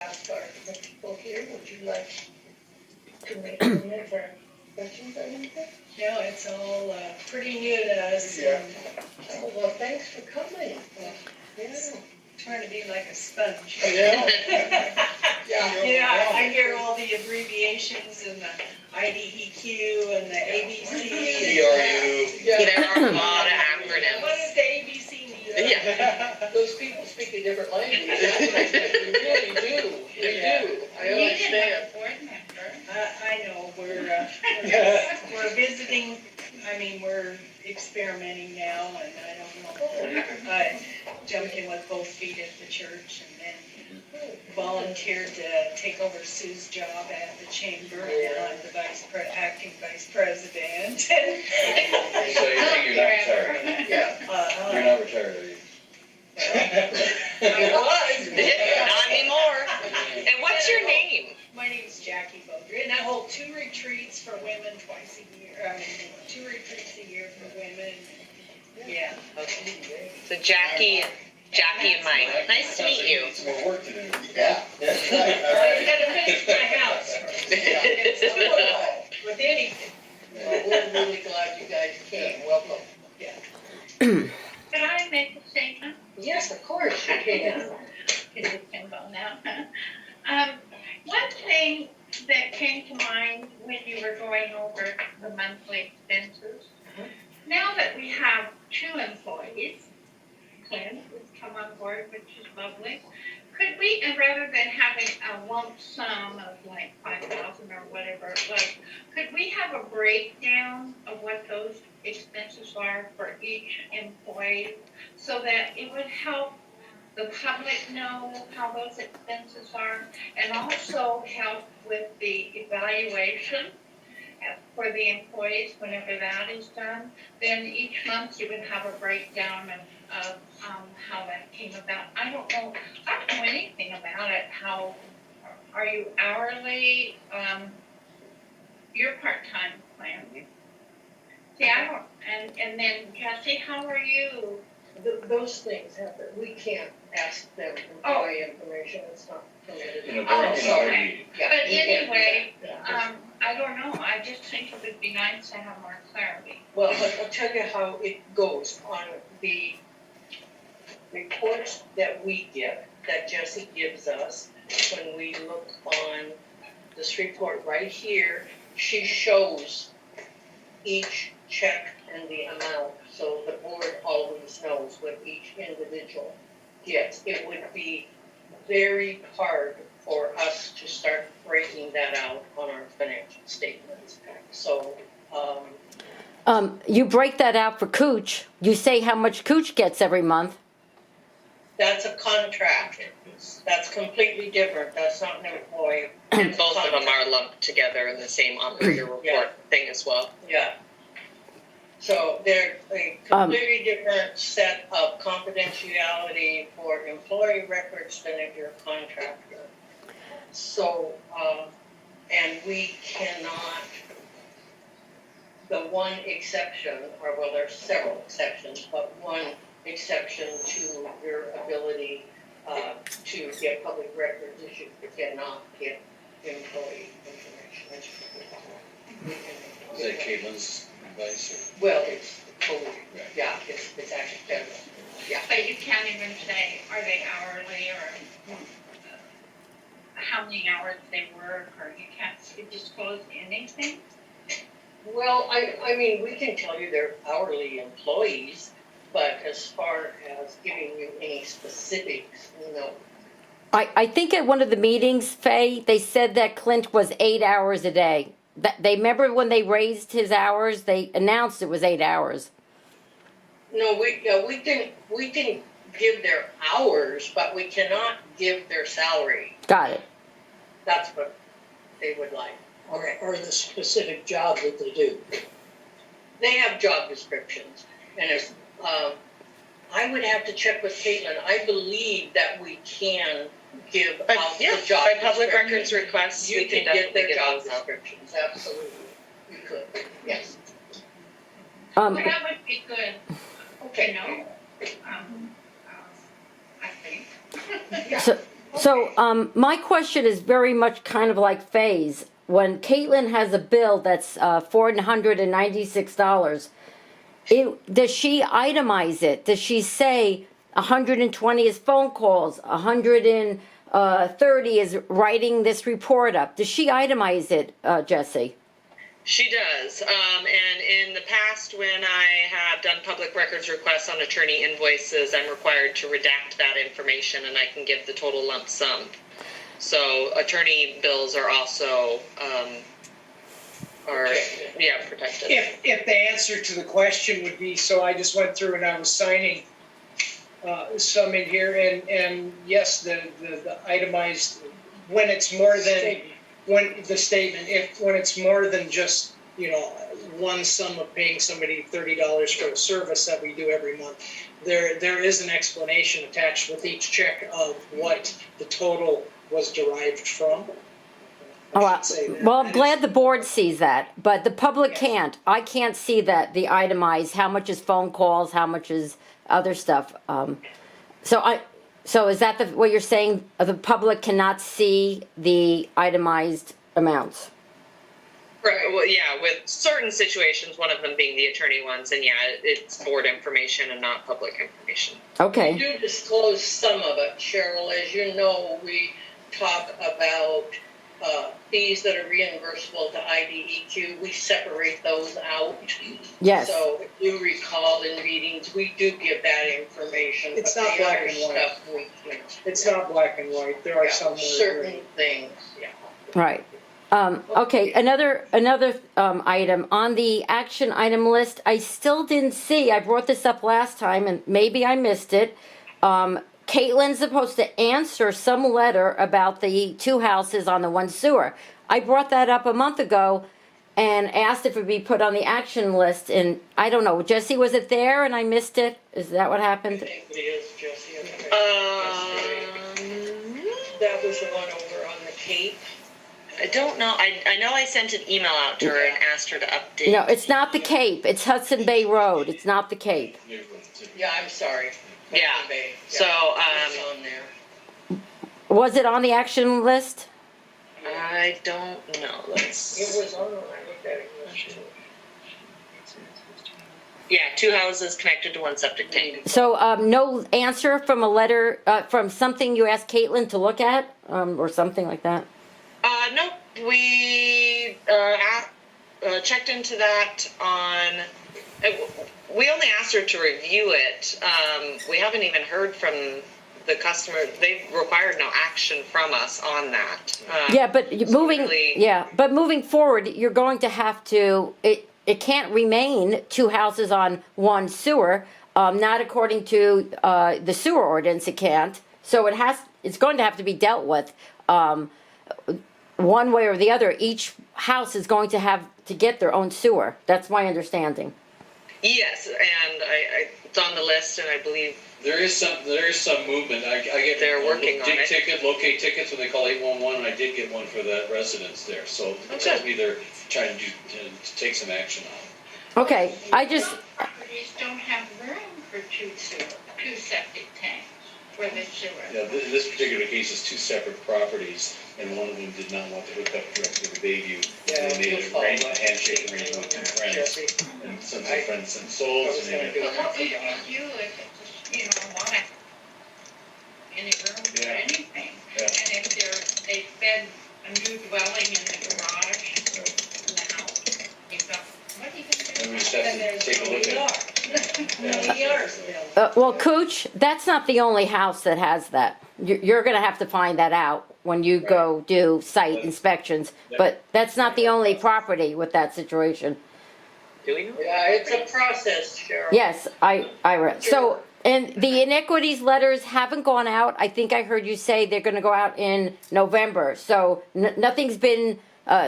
ask the people here, would you like to make a minute for questions or anything? No, it's all pretty new to us. Yeah. And Oh, well, thanks for coming. Yeah. trying to be like a sponge. Yeah. Yeah, I hear all the abbreviations and the IDEQ and the ABC. Yeah. There are a lot of acronyms. What does the ABC mean? Yeah. Those people speak a different language. They really do. They do. I understand. I know, we're visiting, I mean, we're experimenting now, and I don't know. I jumped in with both feet at the church and then volunteered to take over Sue's job at the chamber, and now I'm the acting vice president. So you think you're not retired? Yeah. You're not retired, are you? I was. Not anymore. And what's your name? My name's Jackie Beaudry, and I hold 2 retreats for women twice a year. I mean, 2 retreats a year for women. Yeah. Okay. So Jackie and Mike. Nice to meet you. Some more work to do. Yeah. Well, you gotta finish my house first. With anything. Well, we're really glad you guys came. Welcome. Can I make a statement? Yes, of course you can. It can go now. One thing that came to mind when you were going over the monthly expenses, now that we have 2 employees, Clint has come on board, which is lovely, could we, and rather than having a lump sum of like 5,000 or whatever it was, could we have a breakdown of what those expenses are for each employee so that it would help the public know how those expenses are, and also help with the evaluation for the employees whenever that is done? Then each month you would have a breakdown of how that came about. I don't know anything about it. How are you hourly? You're part-time, plan. See, I don't, and then Cassie, how are you? Those things happen. We can't ask them employee information. It's not permitted. In a Oh, board okay. meeting. Yeah, But you can't. anyway, Yeah. I don't know. I just think it would be nice to have more clarity. Well, I'll tell you how it goes on the reports that we get, that Jesse gives us. When we look on this report right here, she shows each check and the amount, so the board always knows what each individual gets. It would be very hard for us to start breaking that out on our financial statements. So, You break that out for Cooch. You say how much Cooch gets every month. that's a contract. That's completely different. That's not an employee. And both of them are lumped together in the same operator report thing as well. Yeah. So they're a completely different set of confidentiality for employee records than if you're a contractor. So, and we cannot, the one exception, or well, there's several exceptions, but one exception to your ability to get public records is you cannot get employee information. Is that Caitlin's advice Well, it's totally, Right. yeah, it's actually federal. Yeah. But you can't even say, are they hourly or how many hours they work, or you can't disclose anything? Well, I mean, we can tell you they're hourly employees, but as far as giving you any specifics, no. I think at one of the meetings, Faye, they said that Clint was 8 hours a day. They remember when they raised his hours, they announced it was 8 hours. No, we can give their hours, but we cannot give their salary. Got it. That's what they would like. Or the specific job that they do. They have job descriptions, and if, I would have to check with Caitlin. I believe that we can give But out yeah, the job by public descriptions. records requests, You we can can get definitely their get job those out. descriptions, absolutely. You could, yes. Um, Well, that would be good, Okay. you know, I think. Yeah. So, So, my question is very much kind of like Faye's. When Caitlin has a bill that's $496, does she itemize it? Does she say 120 is phone calls, 130 is writing this report up? Does she itemize it, Jesse? She does. And in the past, when I have done public records requests on attorney invoices, I'm required to redact that information and I can give the total lump sum. So attorney bills are also, protected. If the answer to the question would be, so I just went through and I was signing some in here, and yes, the itemized, when it's more than, when the statement, when it's more than just, one sum of paying somebody $30 for a service that we do every month, there is an explanation attached with each check of what the total was derived from. Well, I'm glad the board sees that, but the public can't. I can't see that, the itemized, how much is phone calls, how much is other stuff. So is that what you're saying? The public cannot see the itemized amounts? Right, well, yeah, with certain situations, one of them being the attorney ones, and it's board information and not public information. We Okay, do disclose some of it, Cheryl. As you know, we talk about fees that are reimbursable to IDEQ. We separate those out. yes. So if you recall in meetings, we do give that information. It's but not the black other and white. stuff we- It's not black and white, there are some. where- Certain things, yeah. Right. Okay, another item, on the action item list, I still didn't see, I brought this up last time and maybe I missed it. Caitlin's supposed to answer some letter about the 2 houses on the 1 sewer. I brought that up a month ago and asked if it would be put on the action list, and I don't know, Jesse, was it there and I missed it? Is that what I happened? think it is, Jesse. Um, That was the one over on the Cape. I don't know. I know I sent an email out to her and asked her to update. No, it's not the Cape, it's Hudson Bay Road, it's not the Cape. Yeah, I'm sorry. Yeah. Bay. So, It's on there. Was it on the action list? I don't know. It was on when I looked at it yesterday. Yeah, 2 houses connected to 1 septic tank. So, no answer from a letter, from something you asked Caitlin to look at, or something like that? Nope. We checked into that on. We only asked her to review it. We haven't even heard from the customer. They've required no action from us on that. Yeah, but really- moving forward, you're going to have to, it can't remain 2 houses on 1 sewer, not according to, the sewer ordinance, it can't. So it's going to have to be dealt with, one way or the other. Each house is going to have to get their own sewer. That's my understanding. Yes, and it's on the list, and I believe There is some movement. I get. They're working on it. Locate tickets, when they call 811, and I did get one for that residence there, so it Okay. tells me they're trying to take some action on it. Okay, I just, Some properties don't have room for 2 septic tanks for the sewer. Yeah, this particular case is 2 separate properties, and one of them did not want to hook up directly to Bayview. Yeah, They made you'll follow a that. handshake arrangement with some friends, Jesse. and some of the friends sent souls, I was and gonna they do Well, what would you do if it's, want any room for Yeah. anything? Yeah. And if they fed a new dwelling in the garage in the house, you've got, what are you gonna do? And we just have to take a look at it. well, Cooch, that's not the only house that has that. You're gonna have to find that out when you go do site inspections, but that's not the only property with that situation. do we know? Yeah, it's a process, Cheryl. Yes, I read. So, and the inequities letters haven't gone out. I think I heard you say they're gonna go out in November. So nothing's been,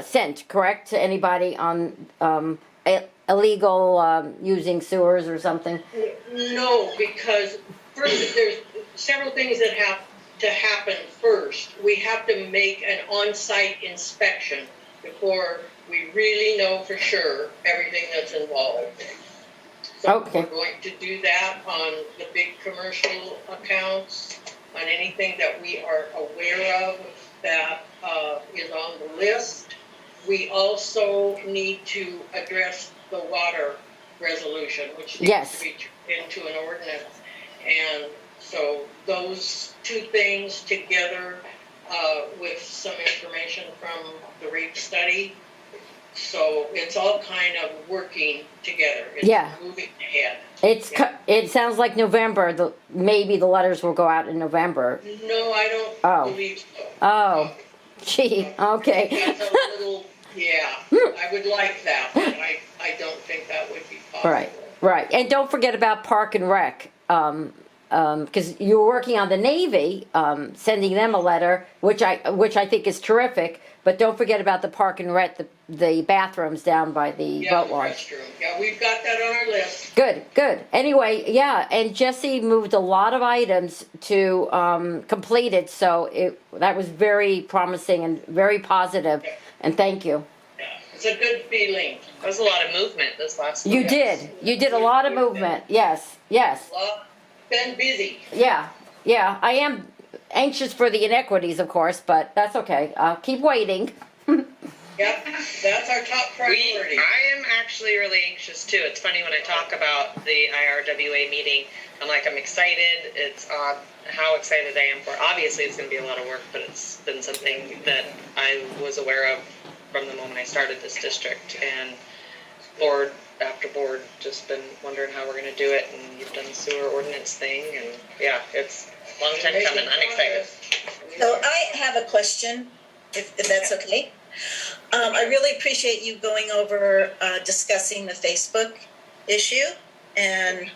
sent, correct, to anybody on, illegal, using sewers or something? No, because first, there's several things that have to happen first. We have to make an on-site inspection before we really know for sure everything that's involved. So Okay. we're going to do that on the big commercial accounts, on anything that we are aware of that is on the list. We also need to address the water resolution, which needs Yes. to be turned into an ordinance. And so those two things together with some information from the REAP study. So it's all kind of working together. It's Yeah. moving ahead. It sounds like November, maybe the letters will go out in November. No, I don't Oh. believe so. Oh, gee, okay. That's a little, yeah, I would like that, but I don't think that would be possible. Right, right. And don't forget about Park and Rec. Because you were working on the Navy, sending them a letter, which I think is terrific. But don't forget about the Park and Rec, the bathrooms down by the Yeah, boat launch. restroom. Yeah, we've got that on our list. Good, good. Anyway, yeah, and Jesse moved a lot of items to complete it, so that was very promising and very positive. And thank you. Yeah, it's a good feeling. There was a lot of movement this last You week. did a lot of movement. Yes, yes. Well, been busy. Yeah, yeah. I am anxious for the inequities, of course, but that's okay. I'll keep waiting. Yep, that's our top priority. I am actually really anxious too. It's funny when I talk about the IRWA meeting, I'm excited. It's odd how excited I am for it. Obviously it's going to be a lot of work, but it's been something that I was aware of from the moment I started this district, and board after board just been wondering how we're going to do it, and you've done the sewer ordinance thing, and yeah, it's a long time coming. I'm excited. So I have a question, if that's okay. I really appreciate you going over, discussing the Facebook issue, and,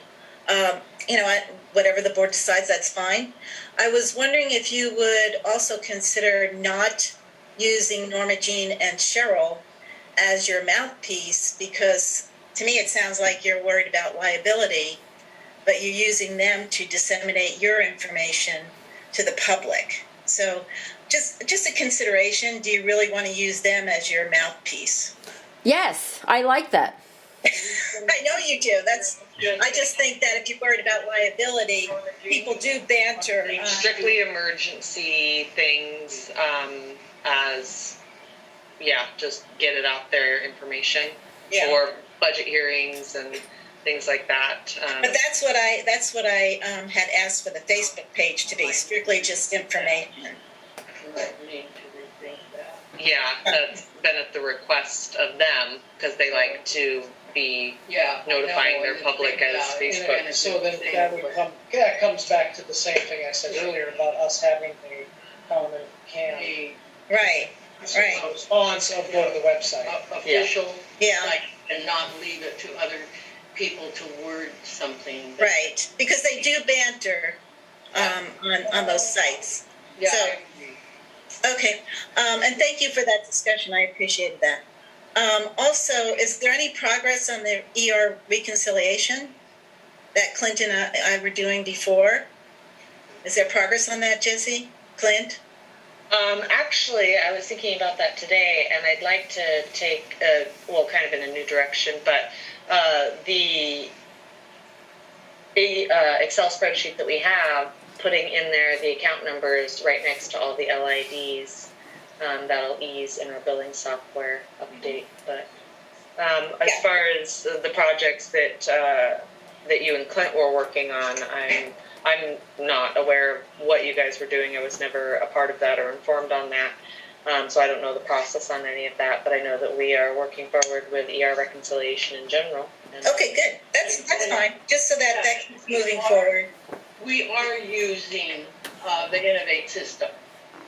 whatever the board decides, that's fine. I was wondering if you would also consider not using Norma Jean and Cheryl as your mouthpiece, because to me it sounds like you're worried about liability, but you're using them to disseminate your information to the public. So just a consideration, do you really want to use them as your mouthpiece? Yes, I like that. I know you do. I just think that if you're worried about liability, people do banter. Strictly emergency things, just get it out there, information, Yeah. or budget hearings and things like that. But that's what I had asked for the Facebook page to be, strictly just information. Need to rethink that. Yeah, that's been at the request of them, because they like to be Yeah. notifying their public as Facebook. And so then that comes back to the same thing I said earlier about us having a common can. Right, right. Response of go to the website. Official, Yeah. like, and not leave it to other people to word something. Right, because they do banter on those sites. Yeah, So- I agree. Okay, and thank you for that discussion. I appreciated that. Also, is there any progress on the ER reconciliation that Clint and I were doing before? Is there progress on that, Jesse? Clint? Actually, I was thinking about that today, and I'd like to take, kind of in a new direction, but the Excel spreadsheet that we have, putting in there the account numbers right next to all the LIDs, that'll ease in our billing software update. But as far as the projects that you and Clint were working on, I'm not aware of what you guys were doing. I was never a part of that or informed on that. So I don't know the process on any of that, but I know that we are working forward with ER reconciliation in general. And Okay, good. That's fine, just so that keeps moving forward. We are using the Innovate system.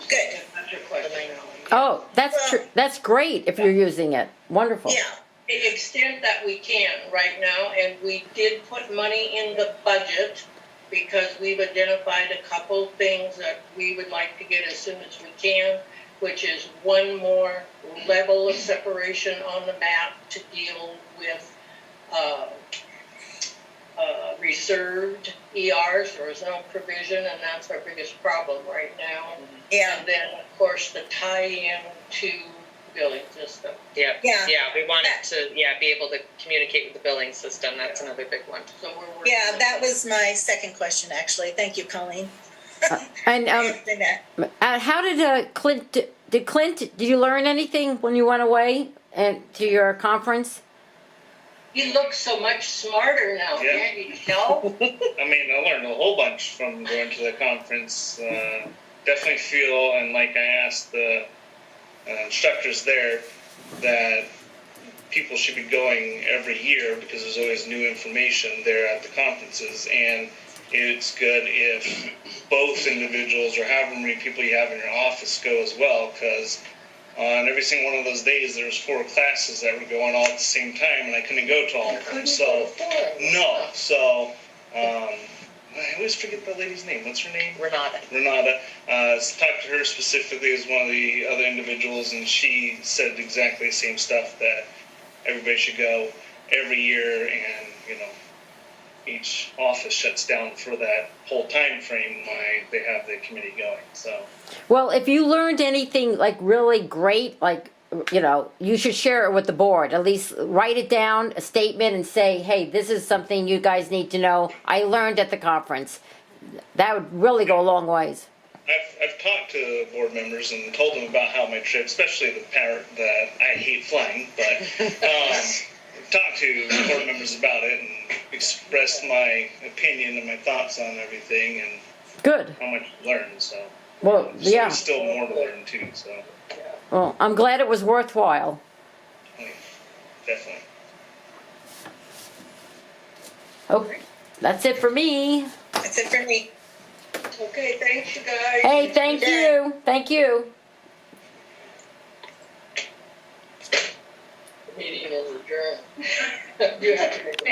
Good. If that's your question. Oh, that's great if you're using it. Wonderful. Yeah, The extent that we can right now, and we did put money in the budget because we've identified a couple things that we would like to get as soon as we can, which is one more level of separation on the map to deal with reserved ERs. There is no provision, and that's our biggest problem right now. yeah, And then, of course, the tie-in to billing system. Yeah, Yeah. we wanted to, be able to communicate with the billing system. That's another big one. So we're working. yeah, on that was my second question, actually. Thank you, Colleen. And how did Clint? Did you learn anything when you went away and to your conference? He looks so much smarter now, Yeah. can't you tell? I mean, I learned a whole bunch from going to the conference. Definitely feel, and like I asked the instructors there, that people should be going every year because there's always new information there at the conferences, and it's good if both individuals or however many people you have in your office go as well, because on every single one of those days there was 4 classes that were going all at the same time, and I couldn't go to all of them. So no, so I always forget the lady's name. What's her name? Renata. Renata. Talked to her specifically as one of the other individuals, and she said exactly the same stuff, that everybody should go every year, and each office shuts down for that whole time frame while they have the committee going. So Well, if you learned anything like really great, like you should share it with the board. At least write it down, a statement, and say, "Hey, this is something you guys need to know. I learned at the conference." That would really go a long ways. I've talked to board members and told them about how my trip, especially the part that I hate flying, but talked to board members about it and expressed my opinion and my thoughts on everything and Good. how much I learned. So Well, yeah. there's still more to learn too. So Well, I'm glad it was worthwhile. definitely. Okay, that's it for me. That's it for me. Okay, thanks, you guys. Hey, thank you. Thank you. Meeting is adjourned. You have to make a